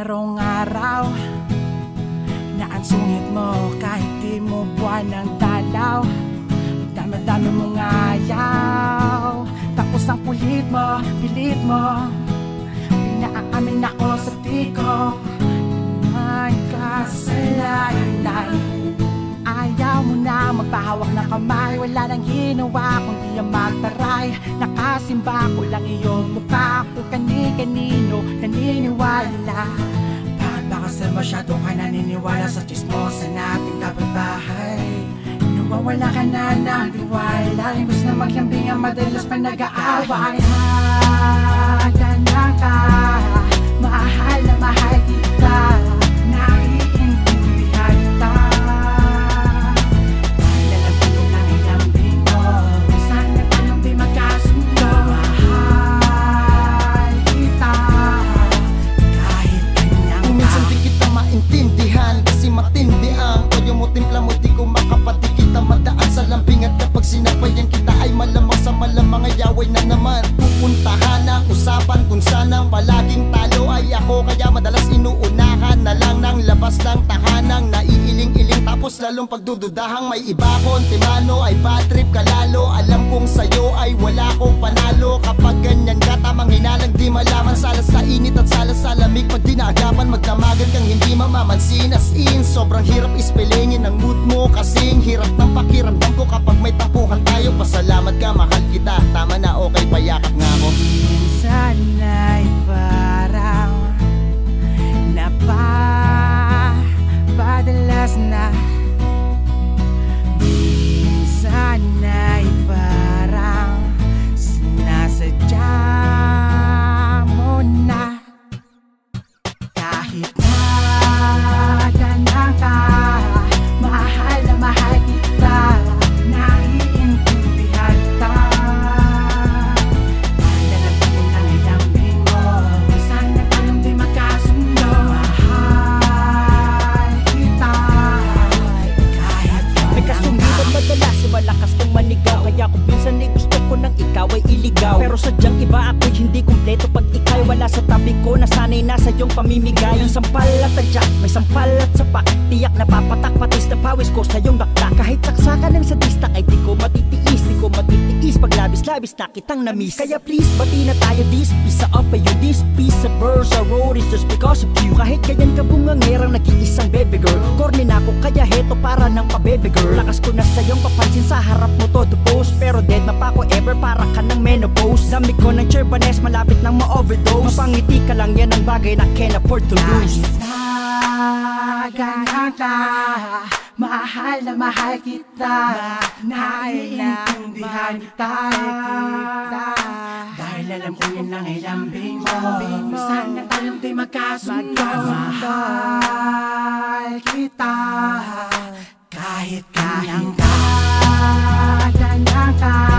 Merong araw na ang sungit mo kahit di mo buwan ng dalaw. Dami-dami mong ayaw, tapos ang kulit mo, pilit mo. Pinaamin ako sa tiko, may kasalanan. Ayaw mo na magpahawak ng kamay, wala nang ginawa kundi ang magtaray. Nakasimba ko lang iyong mukha, kung kani-kanino naniniwala. Bakit ba kasi masyado ka naniniwala sa chismosa nating kapitbahay? Nawawala ka na ng tiwala, imbes na maglambing ang madalas pa nag-aaway. Ganyan ka, mahal na mahal kita, naiintindihan kita. Dahil alam ko yun ang ilambing mo, sana tayong di magkasundo. Mahal kita, kahit ganyan ka. Minsan di kita maintindihan, kasi matindi ang toyo mo, timpla mo, di ko makapati kita madaan sa lambing. At kapag sinabayan kita ay malamang sa malamang ay away na naman. Pupuntahan ang usapan kung sanang palaging talo ay ako, kaya madalas inuunahan na lang ng labas ng tahanang naiiling-iling, tapos lalong pagdududahang may iba konti mano ay bad trip ka lalo. Alam kong sayo ay wala kong panalo, kapag ganyan ka tamang hinalang di malaman. Sala sa init at sala sa lamig, pag dinagapan magdamagan kang hindi mamamansin. As in, sobrang hirap ispelingin ang mood mo, kasing hirap ng pakiramdam ko kapag may tampuhan tayo. Pasalamat ka, mahal kita, tama na, okay, payakap nga ako. Minsan ay parang napapadalas na. Minsan ay parang sinasadya mo na. Kahit na ganyan ka, mahal na mahal kita, naiintindihan kita. Dahil alam ko yun ang ilambing mo, sana tayong di magkasundo. Mahal kita, kahit May kasungitan madalas si malakas kang manigaw, kaya kung minsan ay gusto ko nang ikaw ay iligaw. Pero sadyang iba ako'y hindi kumpleto pag ikaw'y wala sa tabi ko, nasanay na sa iyong pamimigay. Yung sampal at tadyak, may sampal at sapak, tiyak na papatak, patis na pawis ko sa iyong dakdak. Kahit saksakan ng sadista ay di ko matitiis, di ko matitiis pag labis-labis na kitang namiss. Kaya please, bati na tayo, this piece of you, this piece of verse I wrote is just because of you. Kahit ganyan ka bungangerang nag-iisang baby girl, corny na ako kaya heto para ng pa-baby girl. Lakas ko na sa iyong papansin, sa harap mo to to post, pero dead na pa ako ever, para ka ng menopause. Dami ko ng cherbanes, malapit nang ma-overdose. Mapangiti ka lang, yan ang bagay na can't afford to lose. ganyan ka, mahal na mahal kita, naiintindihan kita. Dahil alam ko yun lang ilambing mo, sana tayong di magkasundo. Mahal kita, kahit ganyan ka, ganyan ka.